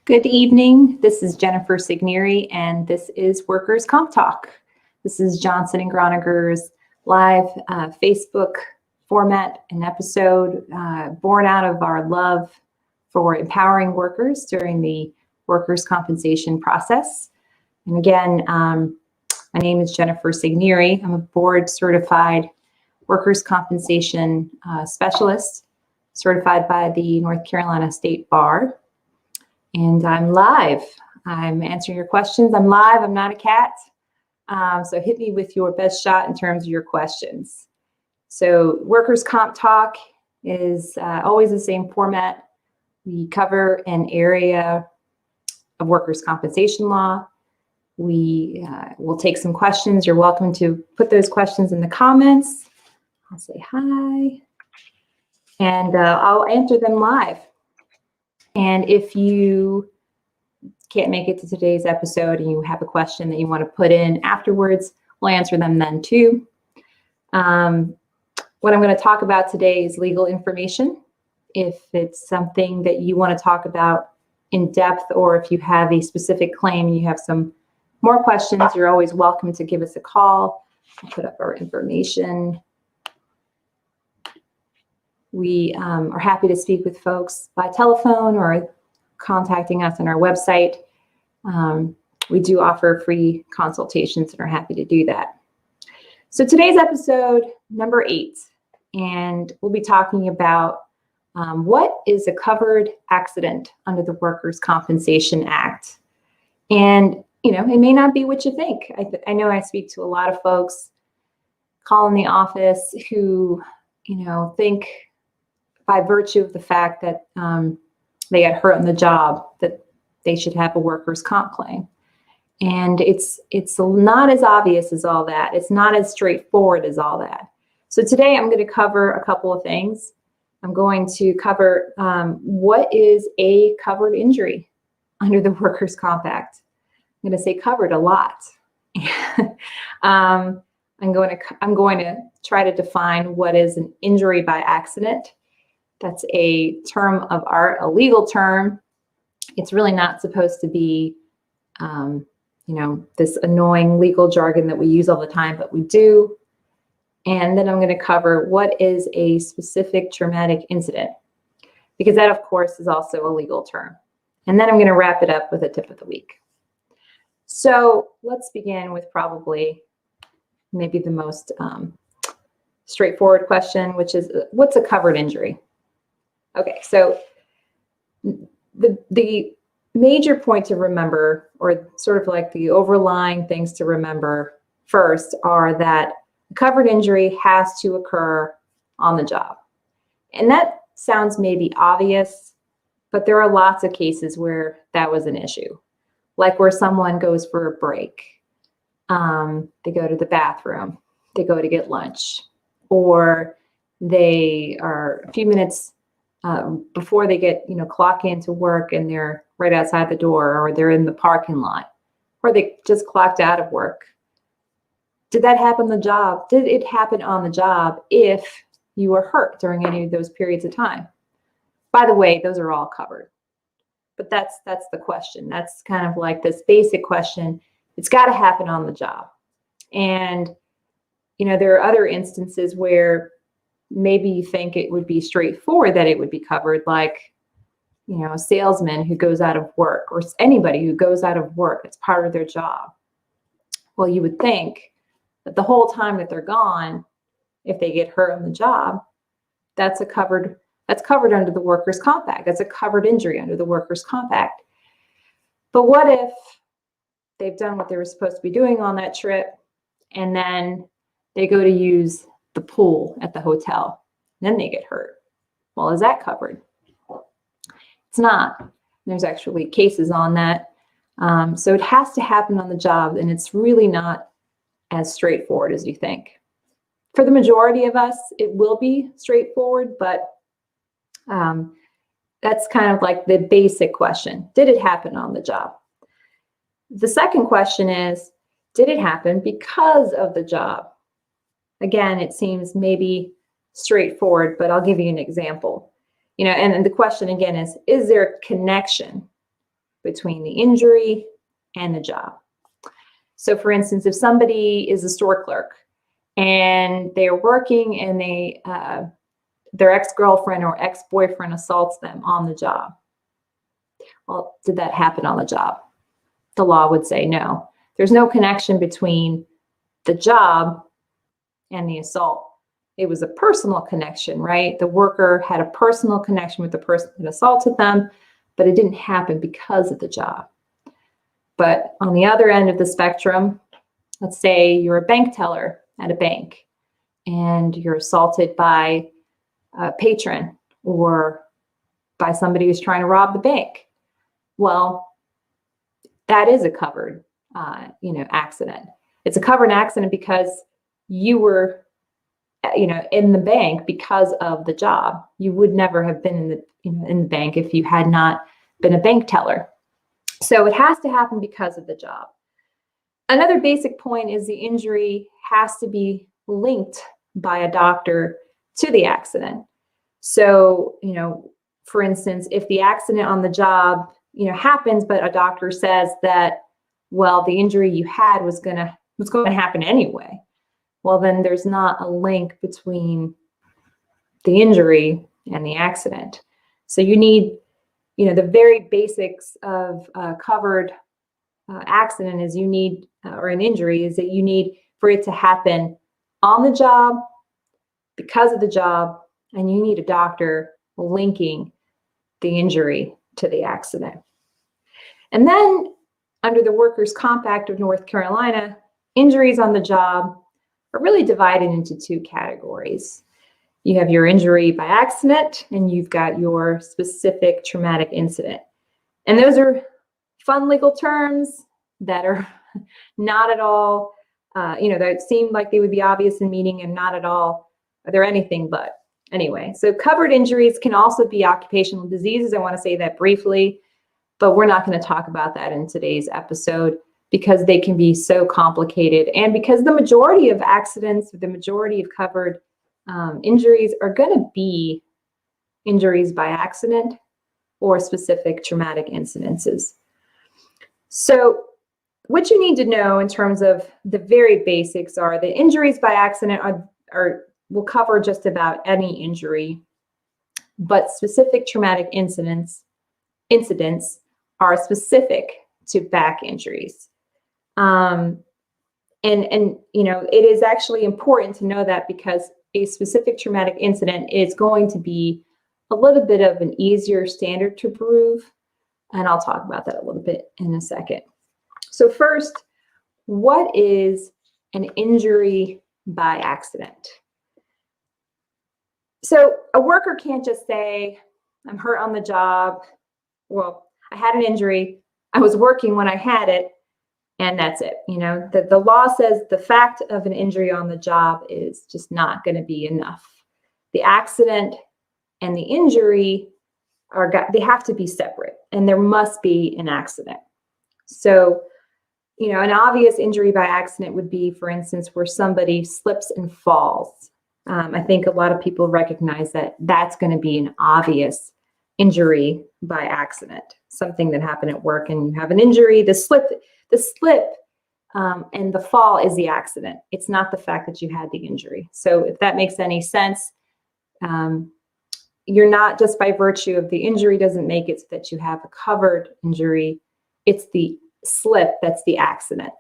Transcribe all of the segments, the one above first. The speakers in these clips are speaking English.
Good evening. This is Jennifer Signieri, and this is Workers' Comp Talk. This is Johnson and Groniger's live Facebook format and episode born out of our love for empowering workers during the workers' compensation process. And again, my name is Jennifer Signieri. I'm a board-certified workers' compensation specialist, certified by the North Carolina State Bar. And I'm live. I'm answering your questions. I'm live. I'm not a cat. So hit me with your best shot in terms of your questions. So Workers' Comp Talk is always the same format. We cover an area of workers' compensation law. We will take some questions. You're welcome to put those questions in the comments. I'll say hi. And I'll answer them live. And if you can't make it to today's episode and you have a question that you want to put in afterwards, we'll answer them then too. What I'm going to talk about today is legal information. If it's something that you want to talk about in depth, or if you have a specific claim and you have some more questions, you're always welcome to give us a call. I'll put up our information. We are happy to speak with folks by telephone or contacting us on our website. We do offer free consultations and are happy to do that. So today's episode, number 8, and we'll be talking about what is a covered accident under the Workers' Compensation Act. And, you know, it may not be what you think. I know I speak to a lot of folks calling the office who, you know, think by virtue of the fact that they got hurt on the job, that they should have a workers' comp claim. And it's not as obvious as all that. It's not as straightforward as all that. So today I'm going to cover a couple of things. I'm going to cover what is a covered injury under the Workers' Comp Act. I'm going to say covered a lot. I'm going to try to define what is an injury by accident. That's a term of art, a legal term. It's really not supposed to be, you know, this annoying legal jargon that we use all the time, but we do. And then I'm going to cover what is a specific traumatic incident, because that, of course, is also a legal term. And then I'm going to wrap it up with a tip of the week. So let's begin with probably maybe the most straightforward question, which is, what's a covered injury? Okay, so the major point to remember, or sort of like the overlying things to remember first, are that a covered injury has to occur on the job. And that sounds maybe obvious, but there are lots of cases where that was an issue, like where someone goes for a break, they go to the bathroom, they go to get lunch, or they are a few minutes before they get, you know, clock into work and they're right outside the door, or they're in the parking lot, or they just clocked out of work. Did that happen on the job? Did it happen on the job if you were hurt during any of those periods of time? By the way, those are all covered. But that's the question. That's kind of like this basic question. It's got to happen on the job. And, you know, there are other instances where maybe you think it would be straightforward that it would be covered, like, you know, a salesman who goes out of work, or anybody who goes out of work, it's part of their job. Well, you would think that the whole time that they're gone, if they get hurt on the job, that's covered under the Workers' Comp Act. That's a covered injury under the Workers' Comp Act. But what if they've done what they were supposed to be doing on that trip, and then they go to use the pool at the hotel, and then they get hurt? Well, is that covered? It's not. There's actually cases on that. So it has to happen on the job, and it's really not as straightforward as you think. For the majority of us, it will be straightforward, but that's kind of like the basic question. Did it happen on the job? The second question is, did it happen because of the job? Again, it seems maybe straightforward, but I'll give you an example. You know, and the question again is there a connection between the injury and the job. So for instance, if somebody is a store clerk and they're working and their ex-girlfriend or ex-boyfriend assaults them on the job. Well, did that happen on the job? The law would say no. There's no connection between the job and the assault. It was a personal connection, right? The worker had a personal connection with the person that assaulted them, but it didn't happen because of the job. But on the other end of the spectrum, let's say you're a bank teller at a bank and you're assaulted by a patron or by somebody who's trying to rob the bank. Well, that is a covered, accident. It's a covered accident because you were, in the bank because of the job. You would never have been in the bank if you had not been a bank teller. So it has to happen because of the job. Another basic point is the injury has to be linked by a doctor to the accident. So, for instance, if the accident on the job, happens, but a doctor says that, well, the injury you had was going to happen anyway. Well, then there's not a link between the injury and the accident. So you need, the very basics of covered accident is you need, or an injury is that you need for it to happen on the job, because of the job, and you need a doctor linking the injury to the accident. And then under the Workers' Comp Act of North Carolina, injuries on the job are really divided into two categories. You have your injury by accident, and you've got your specific traumatic incident. And those are fun legal terms that are not at all, that seem like they would be obvious in meaning and not at all, they're anything but. Anyway, so covered injuries can also be occupational diseases. I want to say that briefly, but we're not going to talk about that in today's episode because they can be so complicated. And because the majority of accidents, the majority of covered injuries are going to be injuries by accident or specific traumatic incidences. So what you need to know in terms of the very basics are that injuries by accident will cover just about any injury, but specific traumatic incidents are specific to back injuries. And it is actually important to know that because a specific traumatic incident is going to be a little bit of an easier standard to prove. And I'll talk about that a little bit in a second. So first, what is an injury by accident? So a worker can't just say, I'm hurt on the job. Well, I had an injury. I was working when I had it. And that's it. The law says the fact of an injury on the job is just not going to be enough. The accident and the injury they have to be separate, and there must be an accident. So, an obvious injury by accident would be, for instance, where somebody slips and falls. I think a lot of people recognize that that's going to be an obvious injury by accident, something that happened at work and you have an injury. The slip and the fall is the accident. It's not the fact that you had the injury. So if that makes any sense, you're not just by virtue of the injury doesn't make it so that you have a covered injury. It's the slip that's the accident.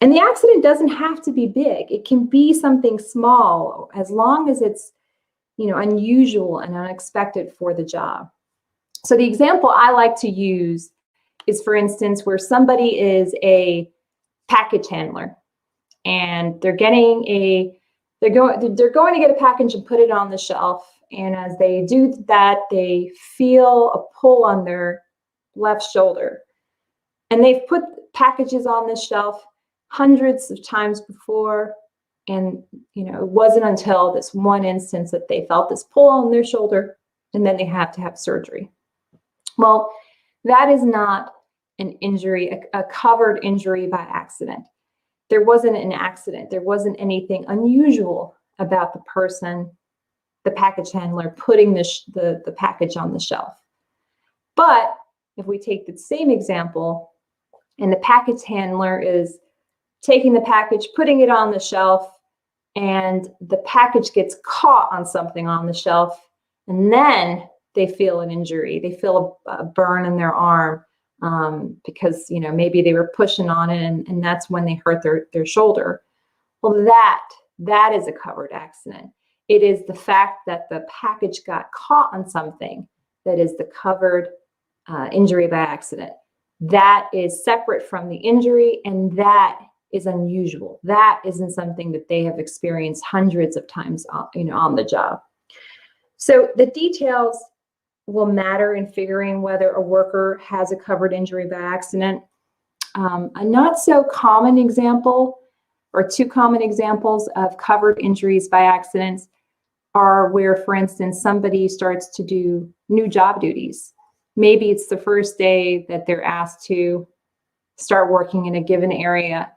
And the accident doesn't have to be big. It can be something small as long as it's, unusual and unexpected for the job. So the example I like to use is, for instance, where somebody is a package handler and they're going to get a package and put it on the shelf. And as they do that, they feel a pull on their left shoulder. And they've put packages on this shelf hundreds of times before. And, it wasn't until this one instance that they felt this pull on their shoulder, and then they have to have surgery. Well, that is not an injury, a covered injury by accident. There wasn't an accident. There wasn't anything unusual about the person, the package handler, putting the package on the shelf. But if we take the same example and the package handler is taking the package, putting it on the shelf, and the package gets caught on something on the shelf, and then they feel an injury. They feel a burn in their arm because, you know, maybe they were pushing on it and that's when they hurt their shoulder. Well, that is a covered accident. It is the fact that the package got caught on something that is the covered injury by accident. That is separate from the injury, and that is unusual. That isn't something that they have experienced hundreds of times, on the job. So the details will matter in figuring whether a worker has a covered injury by accident. A not so common example, or two common examples of covered injuries by accidents, are where, for instance, somebody starts to do new job duties. Maybe it's the first day that they're asked to start working in a given area.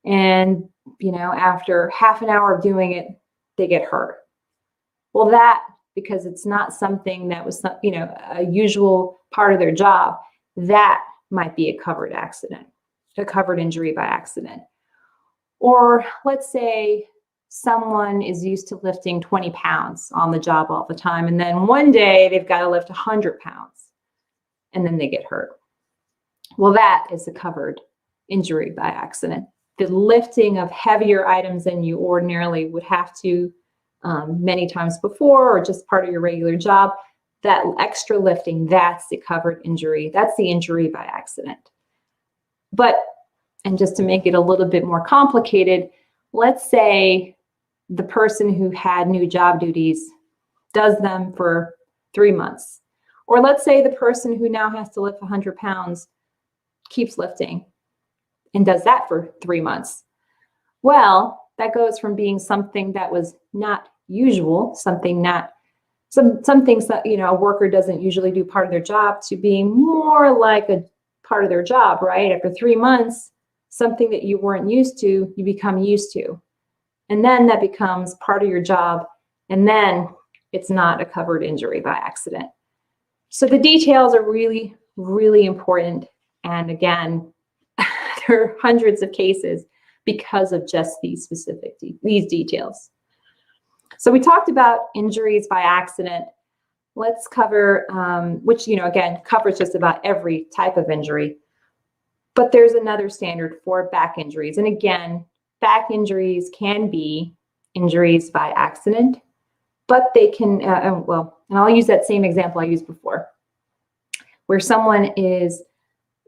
And, after half an hour of doing it, they get hurt. Well, because it's not something that was, a usual part of their job, that might be a covered accident, a covered injury by accident. Or let's say someone is used to lifting 20 pounds on the job all the time, and then one day they've got to lift 100 pounds, and then they get hurt. Well, that is a covered injury by accident. The lifting of heavier items than you ordinarily would have to many times before, or just part of your regular job, that extra lifting, that's the covered injury. That's the injury by accident. And just to make it a little bit more complicated, let's say the person who had new job duties does them for 3 months. Or let's say the person who now has to lift 100 pounds keeps lifting and does that for 3 months. Well, that goes from being something that was not usual, some things that, a worker doesn't usually do part of their job, to being more like a part of their job, right? After 3 months, something that you weren't used to, you become used to. And then that becomes part of your job, and then it's not a covered injury by accident. So the details are really, really important. And again, there are hundreds of cases because of just these details. So we talked about injuries by accident. Let's cover, which, again, covers just about every type of injury. But there's another standard for back injuries. And again, back injuries can be injuries by accident, but they can, and I'll use that same example I used before, where someone is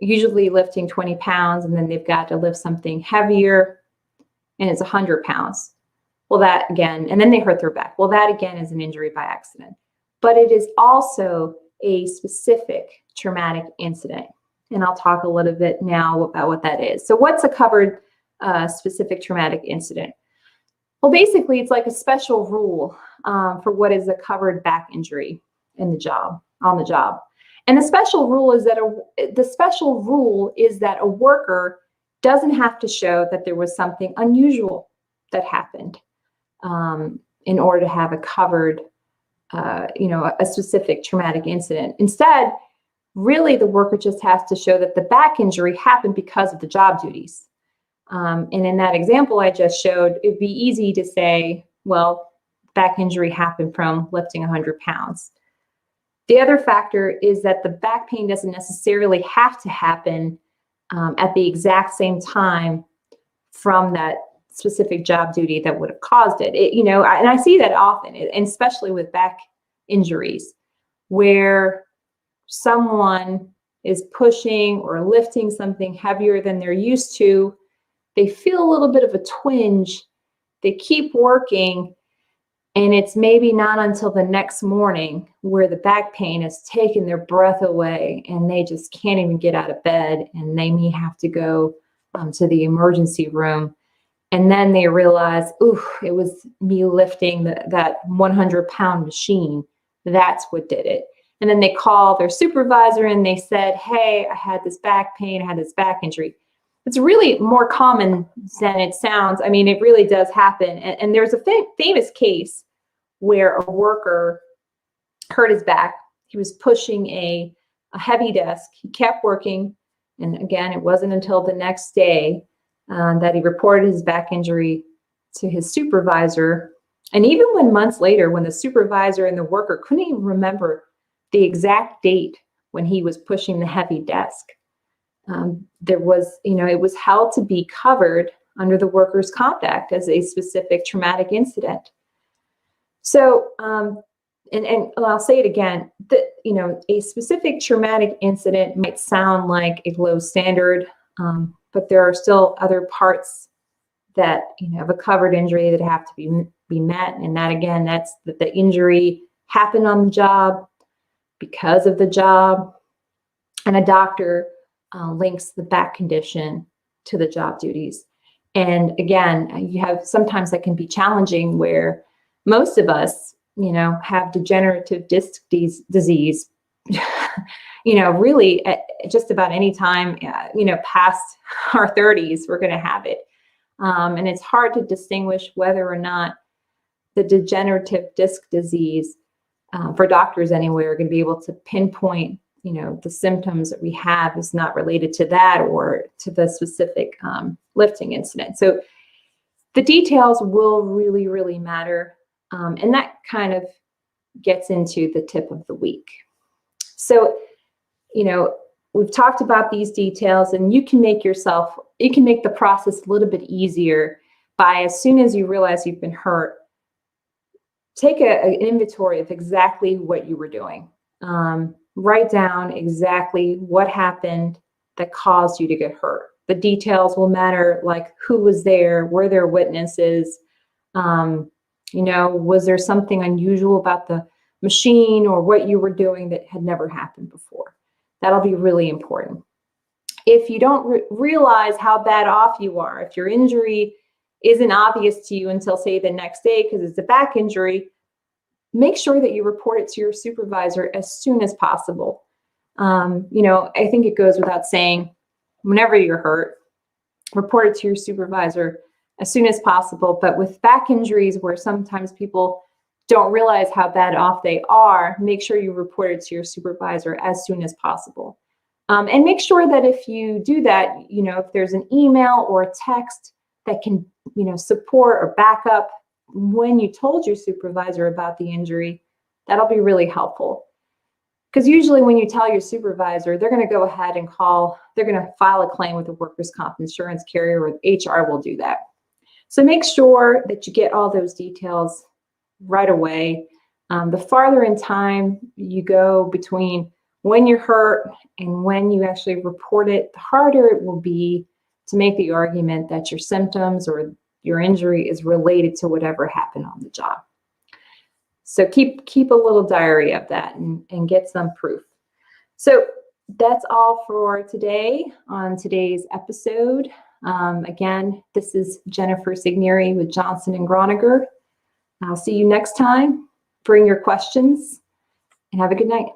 usually lifting 20 pounds and then they've got to lift something heavier and it's 100 pounds. Well, that again, and then they hurt their back. Well, that again is an injury by accident, but it is also a specific traumatic incident. And I'll talk a little bit now about what that is. So what's a covered specific traumatic incident? Well, basically, it's like a special rule for what is a covered back injury on the job. And the special rule is that a worker doesn't have to show that there was something unusual that happened in order to have a covered, a specific traumatic incident. Instead, really, the worker just has to show that the back injury happened because of the job duties. And in that example I just showed, it'd be easy to say, well, back injury happened from lifting 100 pounds. The other factor is that the back pain doesn't necessarily have to happen at the exact same time from that specific job duty that would have caused it. And I see that often, and especially with back injuries, where someone is pushing or lifting something heavier than they're used to. They feel a little bit of a twinge. They keep working, and it's maybe not until the next morning where the back pain has taken their breath away and they just can't even get out of bed, and they may have to go to the emergency room. And then they realize, it was me lifting that 100-pound machine. That's what did it. And then they call their supervisor and they said, hey, I had this back pain, I had this back injury. It's really more common than it sounds. I mean, it really does happen. And there's a famous case where a worker hurt his back. He was pushing a a heavy desk. He kept working. And again, it wasn't until the next day that he reported his back injury to his supervisor. And even when months later, when the supervisor and the worker couldn't even remember the exact date when he was pushing the heavy desk, there was, it was held to be covered under the Workers' Comp Act as a specific traumatic incident. So, and I'll say it again, that, a specific traumatic incident might sound like a low standard, but there are still other parts that, of a covered injury that have to be met. And that, again, that's that the injury happened on the job because of the job, and a doctor links the back condition to the job duties. And again, you have sometimes that can be challenging where most of us, have degenerative disc disease, really at just about any time, past our 30s, we're going to have it. And it's hard to distinguish whether or not the degenerative disc disease, for doctors anyway, are going to be able to pinpoint, the symptoms that we have is not related to that or to the specific lifting incident. So the details will really, really matter. And that kind of gets into the tip of the week. So, we've talked about these details, and you can make the process a little bit easier by, as soon as you realize you've been hurt, take an inventory of exactly what you were doing. Write down exactly what happened that caused you to get hurt. The details will matter, like who was there, were there witnesses, was there something unusual about the machine or what you were doing that had never happened before. That'll be really important. If you don't realize how bad off you are, if your injury isn't obvious to you until, say, the next day because it's a back injury, make sure that you report it to your supervisor as soon as possible. I think it goes without saying, whenever you're hurt, report it to your supervisor as soon as possible. But with back injuries, where sometimes people don't realize how bad off they are, make sure you report it to your supervisor as soon as possible. And make sure that if you do that, if there's an email or a text that can, support or back up when you told your supervisor about the injury, that'll be really helpful. Because usually when you tell your supervisor, they're going to go ahead and they're going to file a claim with a workers' comp insurance carrier, or HR will do that. So make sure that you get all those details right away. The farther in time you go between when you're hurt and when you actually report it, the harder it will be to make the argument that your symptoms or your injury is related to whatever happened on the job. So keep a little diary of that and get some proof. So that's all for today on today's episode. Again, this is Jennifer Signieri with Johnson & Groniger. I'll see you next time. Bring your questions and have a good night.